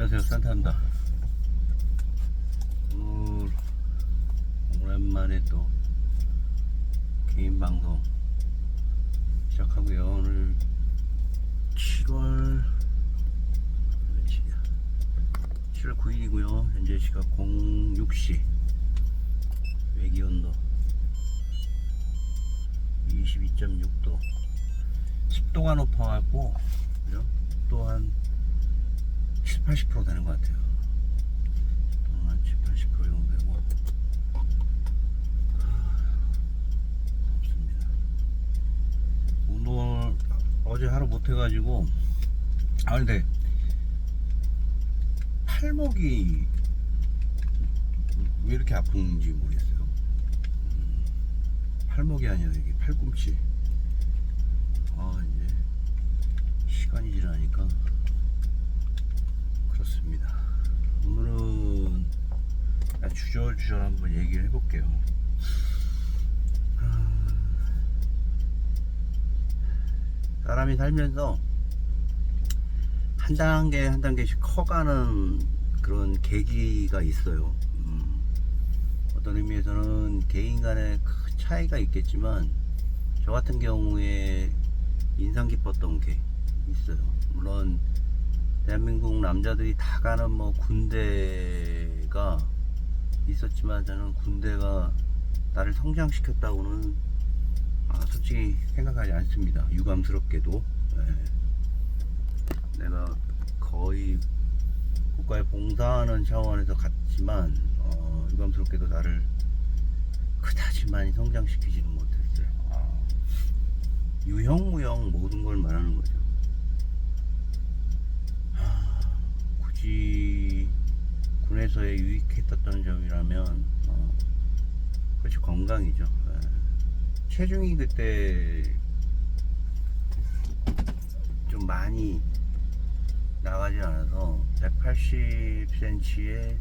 안녕하세요, 산타입니다. 오랜만에 또 개인 방송 시작하고요. 오늘 7월 며칠이야? 7월 9일이고요. 현재 시각 06시. 외기온도 22.6도. 습도가 높아갖고 그죠? 또 한 70-80% 되는 것 같아요. 한 70-80% 정도 되고 없습니다. 오늘 어제 하루 못 해가지고 근데 팔목이 왜 이렇게 아픈지 모르겠어요. 팔목이 아니라 이게 팔꿈치. 이제 시간이 지나니까 그렇습니다. 오늘은 주저주저 한번 얘기를 해볼게요. 사람이 살면서 한 단계 한 단계씩 커가는 그런 계기가 있어요. 어떤 의미에서는 개인 간에 큰 차이가 있겠지만 저 같은 경우에 인상 깊었던 게 있어요. 물론 대한민국 남자들이 다 가는 군대가 있었지만 저는 군대가 나를 성장시켰다고는 솔직히 생각하지 않습니다. 유감스럽게도. 내가 거의 국가에 봉사하는 차원에서 갔지만 유감스럽게도 나를 그다지 많이 성장시키지는 못했어요. 유형무형 모든 걸 말하는 거죠. 굳이 군에서의 유익했었던 점이라면 그렇지, 건강이죠. 체중이 그때 좀 많이 나가지 않아서 180cm에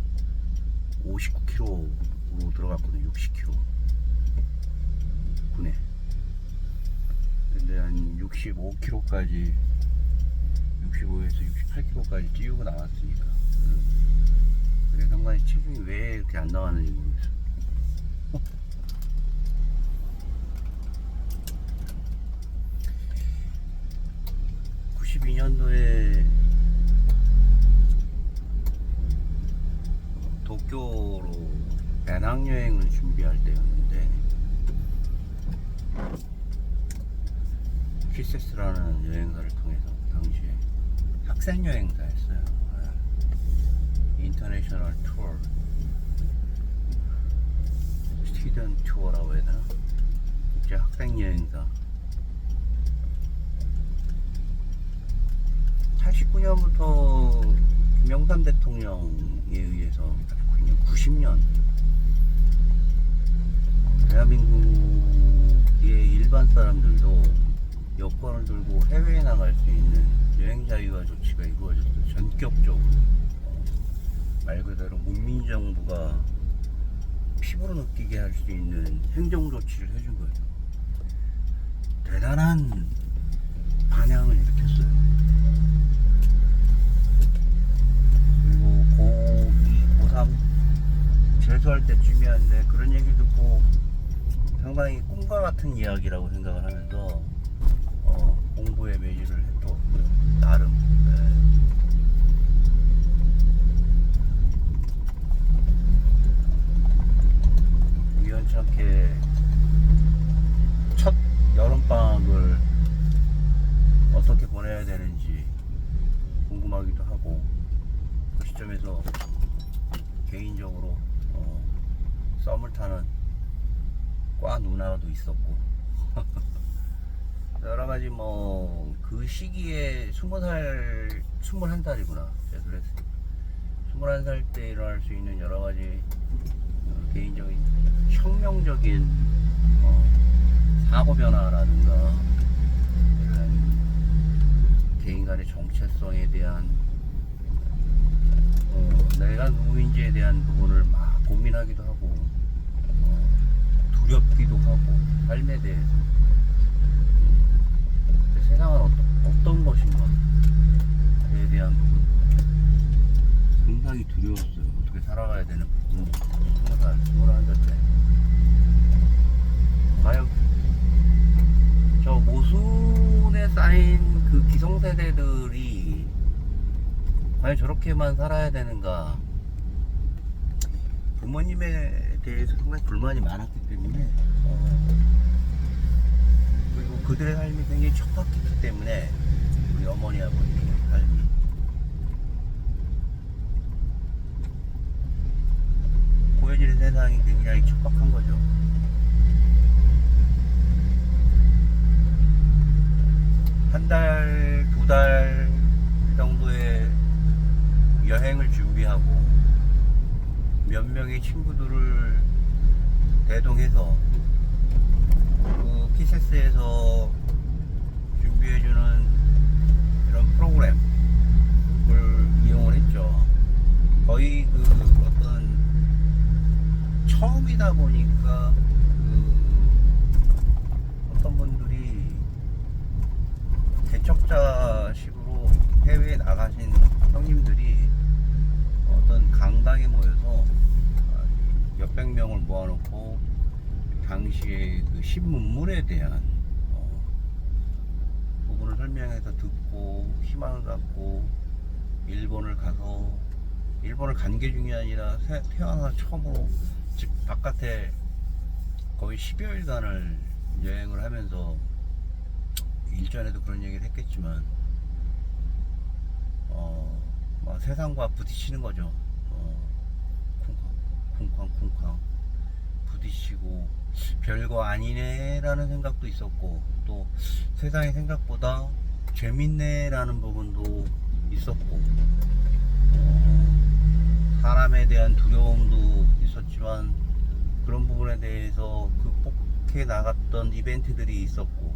59kg로 들어갔거든요. 60kg 군에. 근데 한 65kg까지 65에서 68kg까지 찌우고 나왔으니까. 그래 상관이 체중이 왜 이렇게 안 나왔는지 모르겠어요. 92년도에 도쿄로 배낭여행을 준비할 때였는데 키세스라는 여행사를 통해서 당시에 학생여행사였어요. 인터내셔널 투어, 스튜던트 투어라고 해야 되나? 국제 학생여행사. 89년부터 김영삼 대통령에 의해서 90년 대한민국의 일반 사람들도 여권을 들고 해외에 나갈 수 있는 여행 자유화 조치가 이루어졌어요. 전격적으로. 말 그대로 문민정부가 피부로 느끼게 할 수 있는 행정 조치를 해준 거예요. 대단한 반향을 일으켰어요. 그리고 고2, 고3 재수할 때쯤이었는데 그런 얘기 듣고 상당히 꿈과 같은 이야기라고 생각을 하면서 공부에 매진을 했었고요. 나름. 우연찮게 첫 여름방학을 어떻게 보내야 되는지 궁금하기도 하고, 그 시점에서 개인적으로 썸을 타는 과 누나도 있었고 여러가지 그 시기에 21살이구나. 제가 그랬어요. 21살 때 일어날 수 있는 여러가지 개인적인 혁명적인 사고 변화라든가 이런 개인 간의 정체성에 대한 내가 누구인지에 대한 부분을 막 고민하기도 하고 두렵기도 하고 삶에 대해서 세상은 어떤 것인가에 대한 부분 상당히 두려웠어요. 어떻게 살아가야 되는 20살, 21살 때. 과연 저 모순에 쌓인 그 기성세대들이 과연 저렇게만 살아야 되는가. 부모님에 대해서 상당히 불만이 많았기 때문에 그리고 그들의 삶이 굉장히 척박했기 때문에 우리 어머니 아버지의 삶이 보여지는 세상이 굉장히 척박한 거죠. 한 달, 두 달 정도의 여행을 준비하고 몇 명의 친구들을 대동해서 그 키세스에서 준비해주는 이런 프로그램을 이용을 했죠. 거의 그 어떤 처음이다 보니까 어떤 분들이 개척자식으로 해외에 나가신 형님들이 어떤 강당에 모여서 몇백 명을 모아놓고 당시에 그 신문물에 대한 부분을 설명해서 듣고 희망을 갖고 일본을 가서, 일본을 간 게 중요한 게 아니라 태어나서 처음으로 집 바깥에 거의 10여일간을 여행을 하면서 일전에도 그런 얘기를 했겠지만 막 세상과 부딪히는 거죠. 쿵쾅쿵쾅 부딪히고 별거 아니네 라는 생각도 있었고, 또 세상이 생각보다 재밌네 라는 부분도 있었고, 사람에 대한 두려움도 있었지만 그런 부분에 대해서 극복해 나갔던 이벤트들이 있었고,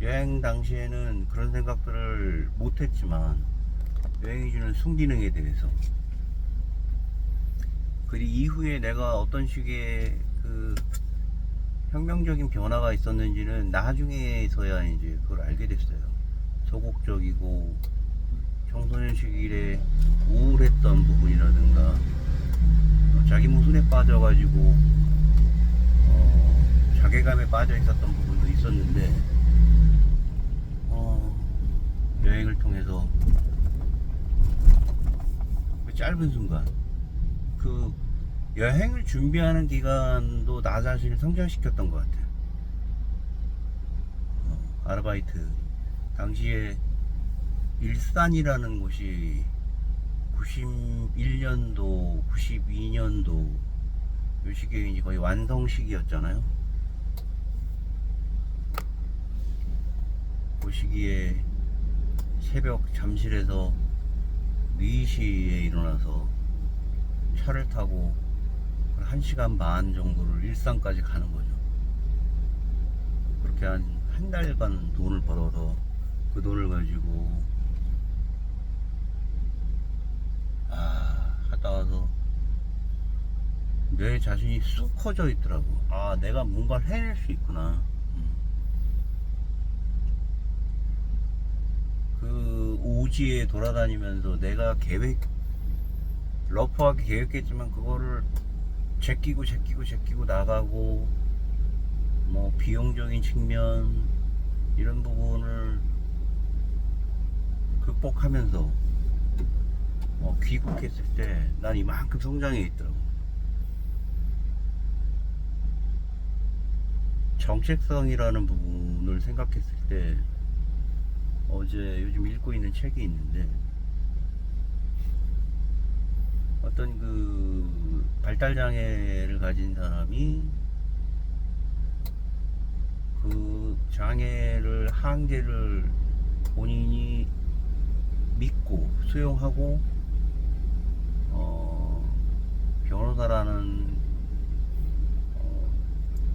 여행 당시에는 그런 생각들을 못했지만 여행이 주는 순기능에 대해서, 그리고 이후에 내가 어떤 식의 그 혁명적인 변화가 있었는지는 나중에서야 이제 그걸 알게 됐어요. 소극적이고 청소년 시기에 우울했던 부분이라든가 자기 모순에 빠져가지고 자괴감에 빠져 있었던 부분도 있었는데, 여행을 통해서 그 짧은 순간, 그 여행을 준비하는 기간도 나 자신을 성장시켰던 것 같아요. 아르바이트 당시에 일산이라는 곳이 91년도 92년도 요 시기에 이제 거의 완성 시기였잖아요. 그 시기에 새벽 잠실에서 4시에 일어나서 차를 타고 1시간 반 정도를 일산까지 가는 거죠. 그렇게 한 달간 돈을 벌어서 그 돈을 가지고 갔다 와서 내 자신이 쑥 커져 있더라고. 내가 뭔가를 해낼 수 있구나. 그 오지에 돌아다니면서 내가 러프하게 계획했지만 그거를 제끼고 나가고, 뭐 비용적인 측면 이런 부분을 극복하면서 귀국했을 때 난 이만큼 성장해 있더라고. 정체성이라는 부분을 생각했을 때 어제 요즘 읽고 있는 책이 있는데, 어떤 그 발달장애를 가진 사람이 그 장애를, 한계를 본인이 믿고 수용하고 변호사라는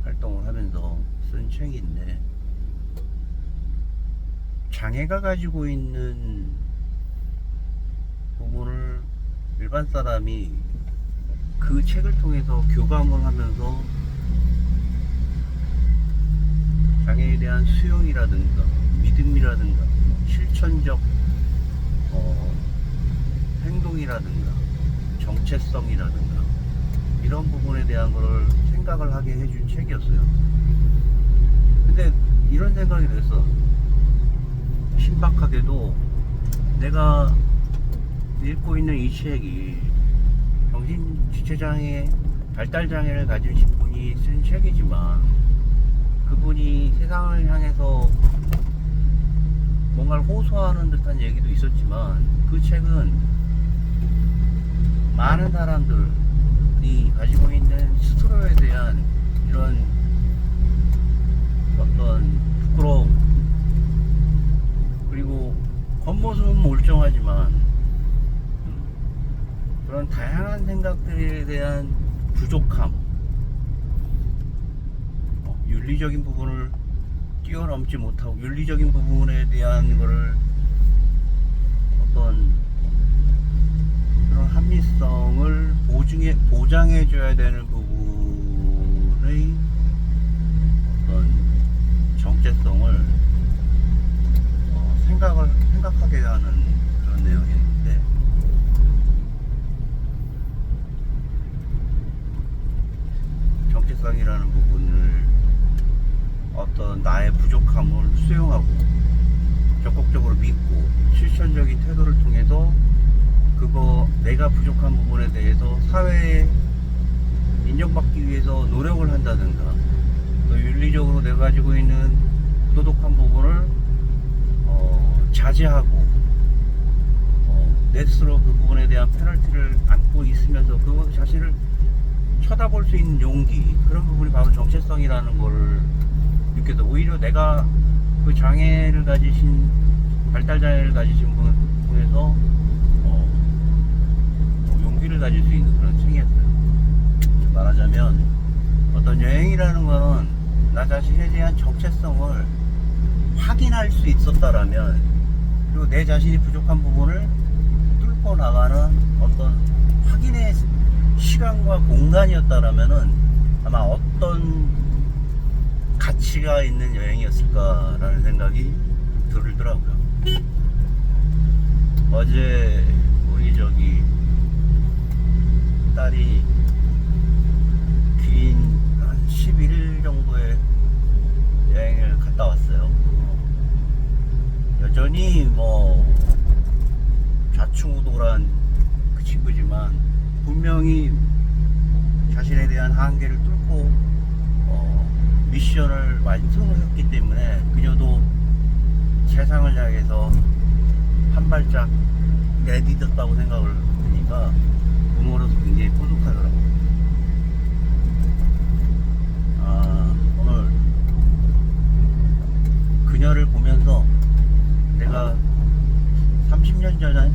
활동을 하면서 쓴 책인데, 장애가 가지고 있는 부분을 일반 사람이 그 책을 통해서 교감을 하면서 장애에 대한 수용이라든가 믿음이라든가 실천적 행동이라든가 정체성이라든가 이런 부분에 대한 거를 생각을 하게 해준 책이었어요. 근데 이런 생각이 들었어. 신박하게도 내가 읽고 있는 이 책이 정신지체장애, 발달장애를 가지신 분이 쓴 책이지만 그분이 세상을 향해서 뭔가를 호소하는 듯한 얘기도 있었지만 그 책은 많은 사람들이 가지고 있는 스스로에 대한 이런 어떤 부끄러움, 그리고 겉모습은 멀쩡하지만 그런 다양한 생각들에 대한 부족함, 윤리적인 부분을 뛰어넘지 못하고 윤리적인 부분에 대한 거를 어떤 그런 합리성을 보장해 줘야 되는 부분의 어떤 정체성을 생각하게 하는 그런 내용이었는데, 정체성이라는 부분을 어떤 나의 부족함을 수용하고 적극적으로 믿고 실천적인 태도를 통해서 그거 내가 부족한 부분에 대해서 사회에 인정받기 위해서 노력을 한다든가, 또 윤리적으로 내가 가지고 있는 부도덕한 부분을 자제하고 내 스스로 그 부분에 대한 페널티를 안고 있으면서 그 자신을 쳐다볼 수 있는 용기, 그런 부분이 바로 정체성이라는 거를 느껴서, 오히려 내가 그 장애를 가지신, 발달장애를 가지신 분에서 용기를 가질 수 있는 그런 책이었어요. 말하자면 어떤 여행이라는 거는 나 자신에 대한 정체성을 확인할 수 있었다라면, 그리고 내 자신이 부족한 부분을 뚫고 나가는 어떤 확인의 시간과 공간이었다라면은 아마 어떤 가치가 있는 여행이었을까라는 생각이 들더라고요. 어제 우리 딸이 긴 한 11일 정도의 여행을 갔다 왔어요. 여전히 좌충우돌한 그 친구지만 분명히 자신에 대한 한계를 뚫고 미션을 완성을 했기 때문에 그녀도 세상을 향해서 한 발짝 내딛었다고 생각을 하니까 부모로서 굉장히 뿌듯하더라고요. 오늘 그녀를 보면서 내가 30년 전에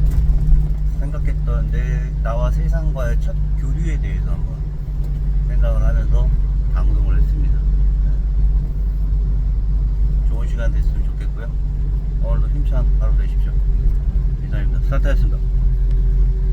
생각했던 나와 세상과의 첫 교류에 대해서 한번 생각을 하면서 방송을 했습니다. 좋은 시간 됐으면 좋겠고요. 오늘도 힘찬 하루 되십시오. 이상입니다. 스타트했습니다.